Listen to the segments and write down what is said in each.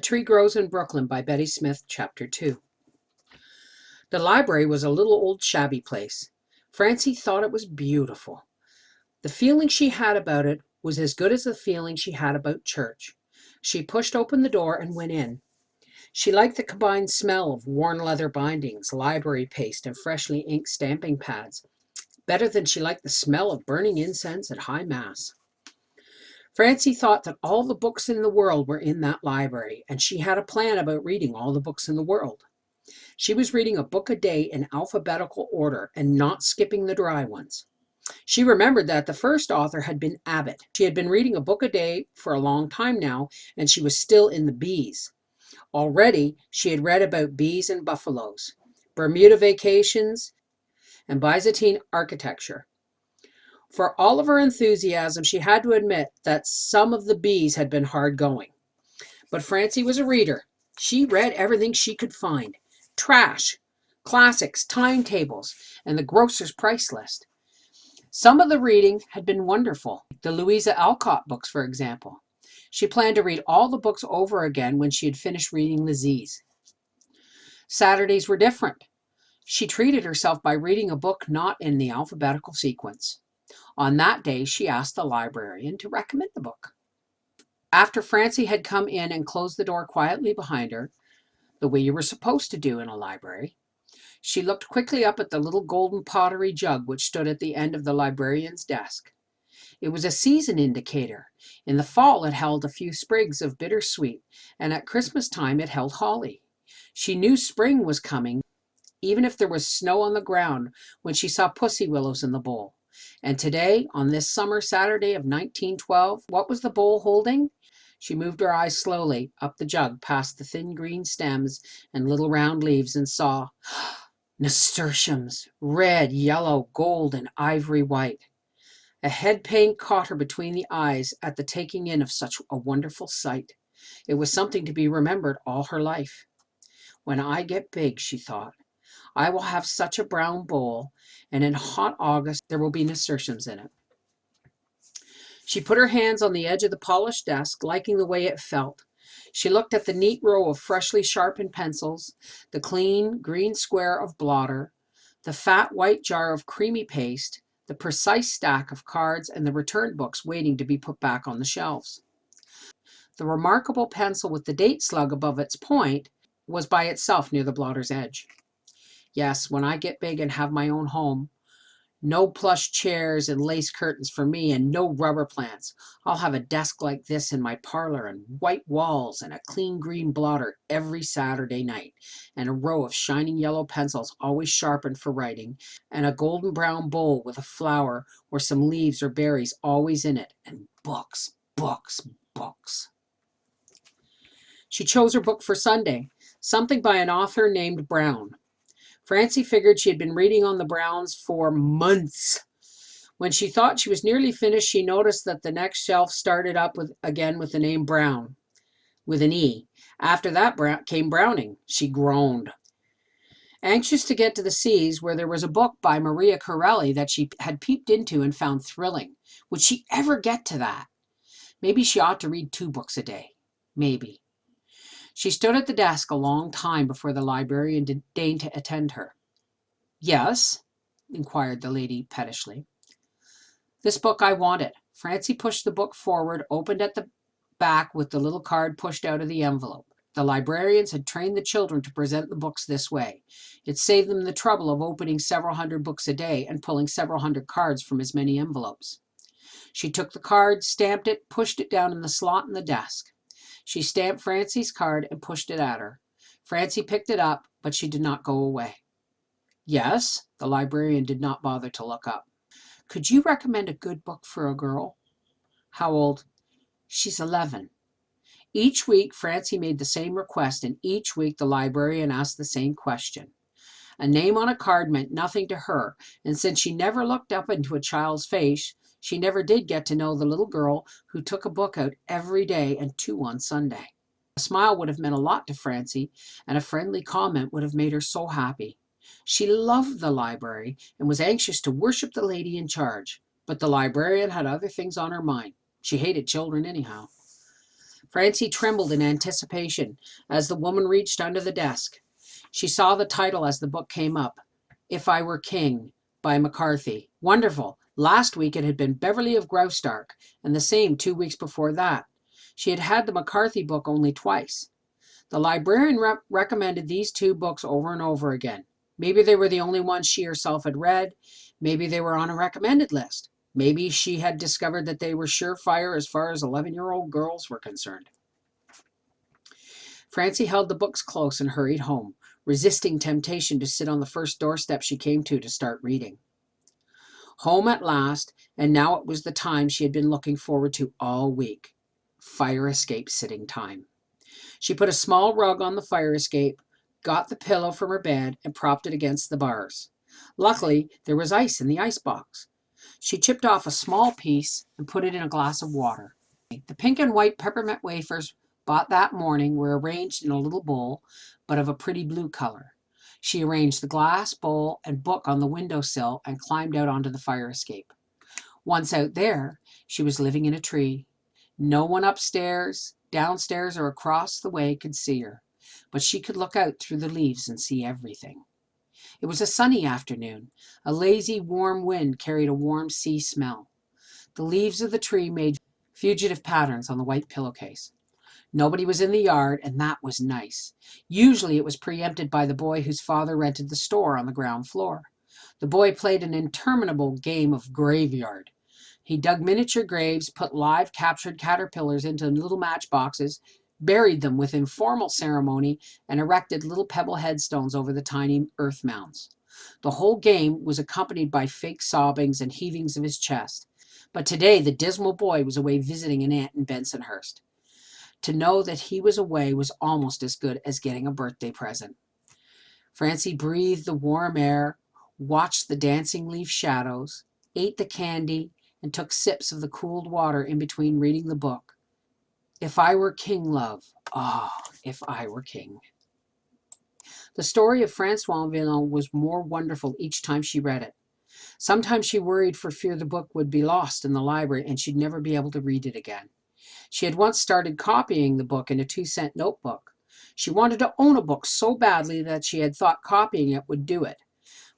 Tree Grows in Brooklyn by Betty Smith, Chapter 2. The library was a little old shabby place. Francie thought it was beautiful. The feeling she had about it was as good as the feeling she had about church. She pushed open the door and went in. She liked the combined smell of worn leather bindings, library paste, and freshly inked stamping pads, better than she liked the smell of burning incense at high mass. Francie thought that all the books in the world were in that library, and she had a plan about reading all the books in the world. She was reading a book a day in alphabetical order and not skipping the dry ones. She remembered that the first author had been Abbott. She had been reading a book a day for a long time now, and she was still in the bees. Already, she had read about bees and buffaloes, Bermuda vacations, and Byzantine architecture. For all of her enthusiasm, she had to admit that some of the bees had been hard going. But Francie was a reader. She read everything she could find. Trash, classics, timetables, and the grocer's price list. Some of the reading had been wonderful. The Louisa Alcott books, for example. She planned to read all the books over again when she had finished reading the Z's. Saturdays were different. She treated herself by reading a book not in the alphabetical sequence. On that day, she asked the librarian to recommend the book. After Francie had come in and closed the door quietly behind her, the way you were supposed to do in a library, she looked quickly up at the little golden pottery jug which stood at the end of the librarian's desk. It was a season indicator. In the fall, it held a few sprigs of bittersweet, and at Christmas time, it held holly. She knew spring was coming, even if there was snow on the ground, when she saw pussy willows in the bowl. And today, on this summer Saturday of 1912, what was the bowl holding? She moved her eyes slowly up the jug past the thin green stems and little round leaves and saw nasturtiums, red, yellow, gold, and ivory white. A head pain caught her between the eyes at the taking in of such a wonderful sight. It was something to be remembered all her life. When I get big, she thought, I will have such a brown bowl, and in hot August there will be nasturtiums in it. She put her hands on the edge of the polished desk, liking the way it felt. She looked at the neat row of freshly sharpened pencils, the clean green square of blotter, the fat white jar of creamy paste, the precise stack of cards, and the return books waiting to be put back on the shelves. The remarkable pencil with the date slug above its point was by itself near the blotter's edge. Yes, when I get big and have my own home, no plush chairs and lace curtains for me and no rubber plants. I'll have a desk like this in my parlor and white walls and a clean green blotter every Saturday night and a row of shining yellow pencils always sharpened for writing and a golden brown bowl with a flower or some leaves or berries always in it and books, books, books. She chose her book for Sunday, something by an author named Brown. Francie figured she had been reading on the Browns for months. When she thought she was nearly finished, she noticed that the next shelf started up again with the name Brown, with an E. After that came Browning. She groaned. Anxious to get to the C's, where there was a book by Maria Corelli that she had peeped into and found thrilling. Would she ever get to that? Maybe she ought to read 2 books a day. Maybe. She stood at the desk a long time before the librarian deigned to attend her. Yes? Inquired the lady pettishly. This book I wanted. Francie pushed the book forward, opened at the back with the little card pushed out of the envelope. The librarians had trained the children to present the books this way. It saved them the trouble of opening several hundred books a day and pulling several hundred cards from as many envelopes. She took the card, stamped it, pushed it down in the slot in the desk. She stamped Francie's card and pushed it at her. Francie picked it up, but she did not go away. Yes, the librarian did not bother to look up. Could you recommend a good book for a girl? How old? She's 11. Each week, Francie made the same request, and each week the librarian asked the same question. A name on a card meant nothing to her, and since she never looked up into a child's face, she never did get to know the little girl who took a book out every day and 2 on Sunday. A smile would have meant a lot to Francie, and a friendly comment would have made her so happy. She loved the library and was anxious to worship the lady in charge, but the librarian had other things on her mind. She hated children anyhow. Francie trembled in anticipation as the woman reached under the desk. She saw the title as the book came up, If I Were King, by McCarthy. Wonderful. Last week it had been Beverly of Graustark, and the same 2 weeks before that. She had had the McCarthy book only twice. The librarian recommended these two books over and over again. Maybe they were the only ones she herself had read. Maybe they were on a recommended list. Maybe she had discovered that they were surefire as far as 11-year-old girls were concerned. Francie held the books close and hurried home, resisting temptation to sit on the first doorstep she came to start reading. Home at last, and now it was the time she had been looking forward to all week. Fire escape sitting time. She put a small rug on the fire escape, got the pillow from her bed, and propped it against the bars. Luckily, there was ice in the icebox. She chipped off a small piece and put it in a glass of water. The pink and white peppermint wafers bought that morning were arranged in a little bowl, but of a pretty blue color. She arranged the glass, bowl, and book on the windowsill and climbed out onto the fire escape. Once out there, she was living in a tree. No one upstairs, downstairs, or across the way could see her, but she could look out through the leaves and see everything. It was a sunny afternoon. A lazy, warm wind carried a warm sea smell. The leaves of the tree made fugitive patterns on the white pillowcase. Nobody was in the yard, and that was nice. Usually it was preempted by the boy whose father rented the store on the ground floor. The boy played an interminable game of graveyard. He dug miniature graves, put live captured caterpillars into little matchboxes, buried them with informal ceremony, and erected little pebble headstones over the tiny earth mounds. The whole game was accompanied by fake sobbings and heavings of his chest. But today the dismal boy was away visiting an aunt in Bensonhurst. To know that he was away was almost as good as getting a birthday present. Francie breathed the warm air, watched the dancing leaf shadows, ate the candy, and took sips of the cooled water in between reading the book. If I Were King, love. Ah, if I were king. The story of Francois Villon was more wonderful each time she read it. Sometimes she worried for fear the book would be lost in the library and she'd never be able to read it again. She had once started copying the book in a 2-cent notebook. She wanted to own a book so badly that she had thought copying it would do it.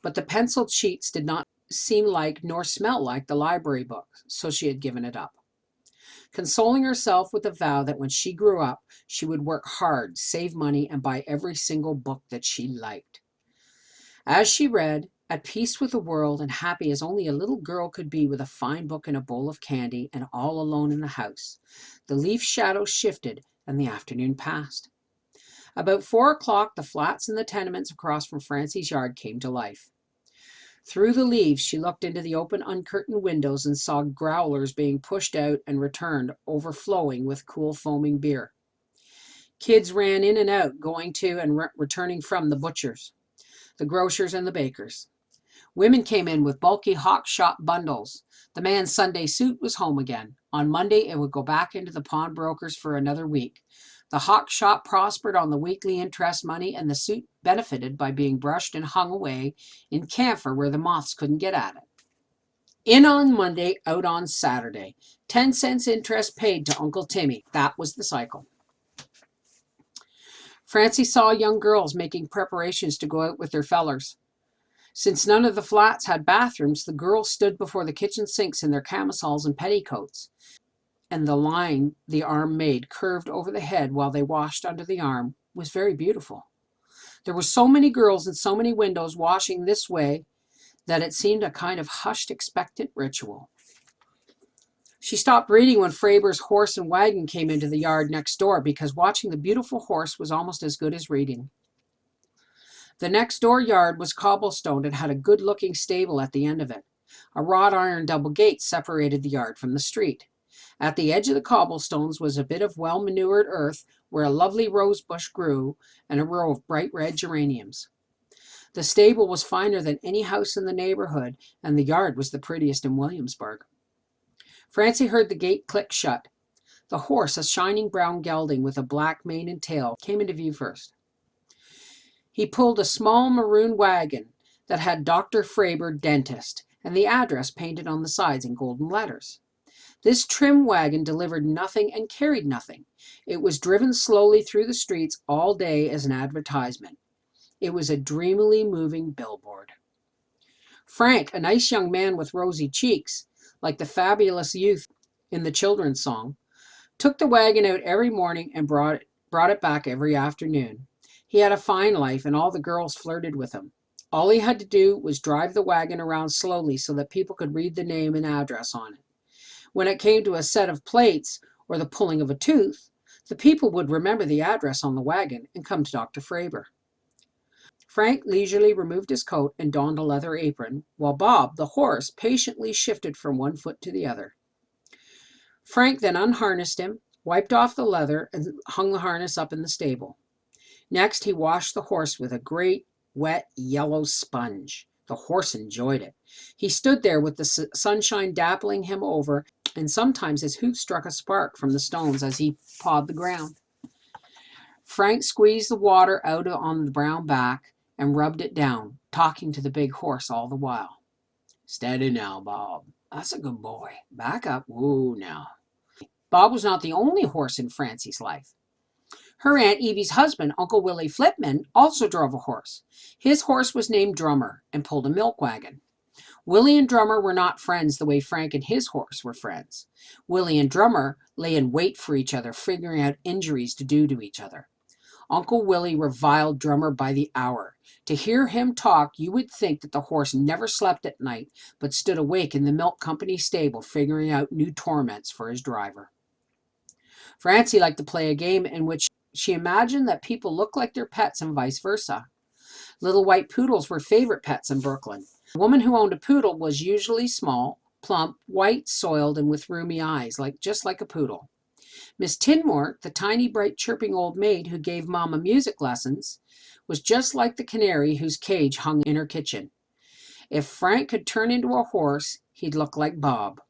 But the penciled sheets did not seem like nor smell like the library book, so she had given it up, consoling herself with the vow that when she grew up, she would work hard, save money, and buy every single book that she liked. As she read, at peace with the world and happy as only a little girl could be with a fine book and a bowl of candy and all alone in the house, the leaf shadows shifted and the afternoon passed. About 4 o'clock, the flats and the tenements across from Francie's yard came to life. Through the leaves, she looked into the open, uncurtained windows and saw growlers being pushed out and returned, overflowing with cool, foaming beer. Kids ran in and out, going to and returning from the butchers, the grocers, and the bakers. Women came in with bulky hawk shop bundles. The man's Sunday suit was home again. On Monday, it would go back into the pawnbrokers for another week. The hawk shop prospered on the weekly interest money, and the suit benefited by being brushed and hung away in camphor where the moths couldn't get at it. In on Monday, out on Saturday. 10 cents interest paid to Uncle Timmy. That was the cycle. Francie saw young girls making preparations to go out with their fellers. Since none of the flats had bathrooms, the girls stood before the kitchen sinks in their camisoles and petticoats, and the line the arm made curved over the head while they washed under the arm was very beautiful. There were so many girls and so many windows washing this way that it seemed a kind of hushed, expectant ritual. She stopped reading when Fraber's horse and wagon came into the yard next door because watching the beautiful horse was almost as good as reading. The next door yard was cobblestoned and had a good-looking stable at the end of it. A wrought iron double gate separated the yard from the street. At the edge of the cobblestones was a bit of well-manured earth where a lovely rose bush grew and a row of bright red geraniums. The stable was finer than any house in the neighborhood, and the yard was the prettiest in Williamsburg. Francie heard the gate click shut. The horse, a shining brown gelding with a black mane and tail, came into view first. He pulled a small maroon wagon that had Dr. Fraber, dentist, and the address painted on the sides in golden letters. This trim wagon delivered nothing and carried nothing. It was driven slowly through the streets all day as an advertisement. It was a dreamily moving billboard. Frank, a nice young man with rosy cheeks, like the fabulous youth in the children's song, took the wagon out every morning and brought it back every afternoon. He had a fine life, and all the girls flirted with him. All he had to do was drive the wagon around slowly so that people could read the name and address on it. When it came to a set of plates or the pulling of a tooth, the people would remember the address on the wagon and come to Dr. Fravor. Frank leisurely removed his coat and donned a leather apron, while Bob, the horse, patiently shifted from one foot to the other. Frank then unharnessed him, wiped off the leather, and hung the harness up in the stable. Next, he washed the horse with a great, wet, yellow sponge. The horse enjoyed it. He stood there with the sunshine dappling him over, and sometimes his hoofs struck a spark from the stones as he pawed the ground. Frank squeezed the water out on the brown back and rubbed it down, talking to the big horse all the while. "Steady now, Bob. That's a good boy. Back up. Whoa, now." Bob was not the only horse in Francie's life. Her Aunt Evie's husband, Uncle Willie Flipman, also drove a horse. His horse was named Drummer and pulled a milk wagon. Willie and Drummer were not friends the way Frank and his horse were friends. Willie and Drummer lay in wait for each other, figuring out injuries to do to each other. Uncle Willie reviled Drummer by the hour. To hear him talk, you would think that the horse never slept at night, but stood awake in the milk company stable, figuring out new torments for his driver. Francie liked to play a game in which she imagined that people looked like their pets and vice versa. Little white poodles were favorite pets in Brooklyn. The woman who owned a poodle was usually small, plump, white, soiled, and with rheumy eyes, just like a poodle. Miss Tinmore, the tiny, bright, chirping old maid who gave Mama music lessons, was just like the canary whose cage hung in her kitchen. If Frank could turn into a horse, he'd look like Bob.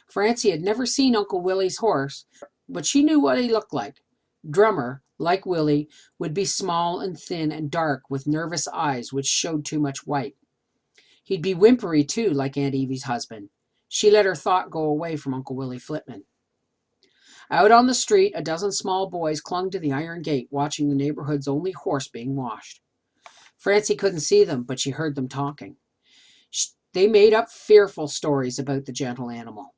Francie had never seen Uncle Willie's horse, but she knew what he looked like. Drummer, like Willie, would be small and thin and dark with nervous eyes which showed too much white. He'd be whimpery too, like Aunt Evie's husband. She let her thought go away from Uncle Willie Flipman. Out on the street, a dozen small boys clung to the iron gate, watching the neighborhood's only horse being washed. Francie couldn't see them, but she heard them talking. They made up fearful stories about the gentle animal.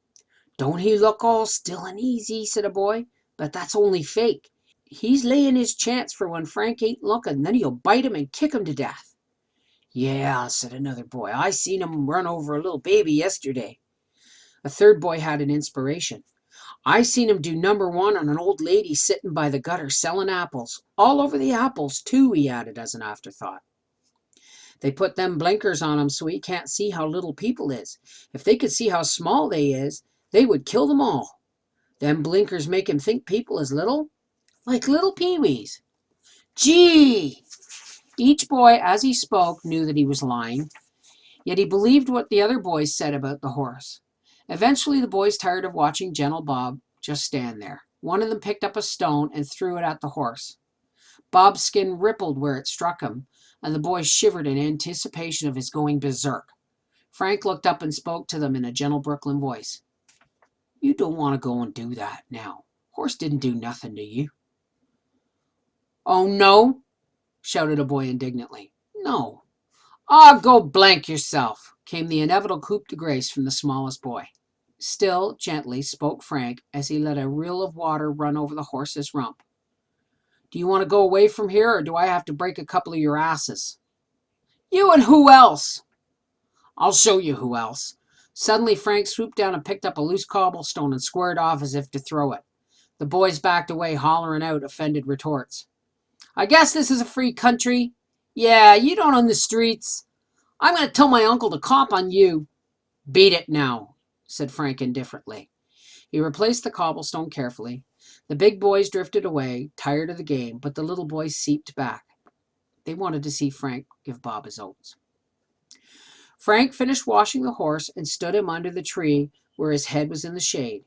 "Don't he look all still and easy?" said a boy. "But that's only fake. He's laying his chance for when Frank ain't looking, then he'll bite him and kick him to death." "Yeah," said another boy. "I seen him run over a little baby yesterday." A third boy had an inspiration. "I seen him do number one on an old lady sitting by the gutter selling apples. All over the apples, too," he added as an afterthought. "They put them blinkers on 'em so he can't see how little people is. If they could see how small they is, they would kill them all. Them blinkers make him think people is little, like little peewees." "Gee!" Each boy, as he spoke, knew that he was lying, yet he believed what the other boys said about the horse. Eventually, the boys tired of watching gentle Bob just stand there. One of them picked up a stone and threw it at the horse. Bob's skin rippled where it struck him, and the boys shivered in anticipation of his going berserk. Frank looked up and spoke to them in a gentle Brooklyn voice. "You don't want to go and do that now. Horse didn't do nothing to you." "Oh, no?" shouted a boy indignantly. "No." "Ah, go blank yourself," came the inevitable coup de grace from the smallest boy. Still gently spoke Frank as he let a rill of water run over the horse's rump. "Do you want to go away from here, or do I have to break a couple of your asses?" "You and who else?" "I'll show you who else." Suddenly Frank swooped down and picked up a loose cobblestone and squared off as if to throw it. The boys backed away, hollering out offended retorts. "I guess this is a free country. Yeah, you don't own the streets. I'm going to tell my uncle to cop on you." "Beat it now," said Frank indifferently. He replaced the cobblestone carefully. The big boys drifted away, tired of the game, but the little boys seeped back. They wanted to see Frank give Bob his oats. Frank finished washing the horse and stood him under the tree where his head was in the shade.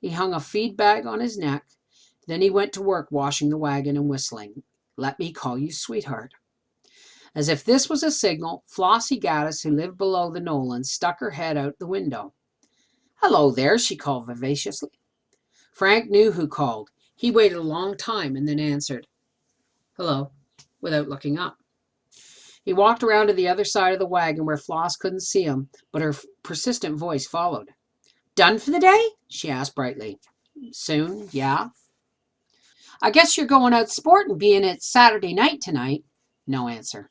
He hung a feed bag on his neck. Then he went to work washing the wagon and whistling, "Let Me Call You Sweetheart." As if this was a signal, Flossie Gaddis, who lived below the Nolans, stuck her head out the window. Hello there, she called vivaciously. Frank knew who called. He waited a long time and then answered, hello, without looking up. He walked around to the other side of the wagon where Floss couldn't see him, but her persistent voice followed. Done for the day? She asked brightly. Soon, yeah. I guess you're going out sporting being it's Saturday night tonight. No answer.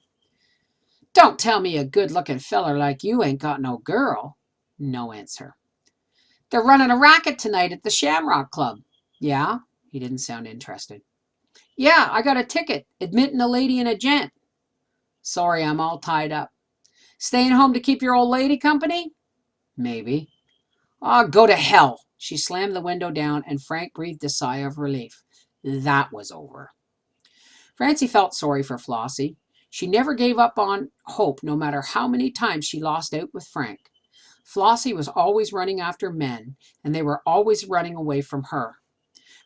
Don't tell me a good-looking feller like you ain't got no girl. No answer. They're running a racket tonight at the Shamrock Club. Yeah? He didn't sound interested. Yeah, I got a ticket, admitting a lady and a gent. Sorry, I'm all tied up. Staying home to keep your old lady company? Maybe. Oh, go to hell. She slammed the window down, and Frank breathed a sigh of relief. That was over. Francie felt sorry for Flossie. She never gave up on hope, no matter how many times she lost out with Frank. Flossie was always running after men, and they were always running away from her.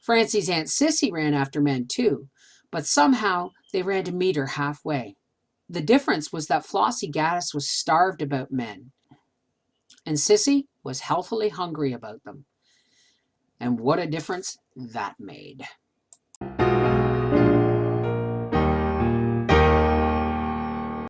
Francie's Aunt Sissy ran after men too, but somehow they ran to meet her halfway. The difference was that Flossie Gaddis was starved about men, and Sissy was healthily hungry about them. And what a difference that made.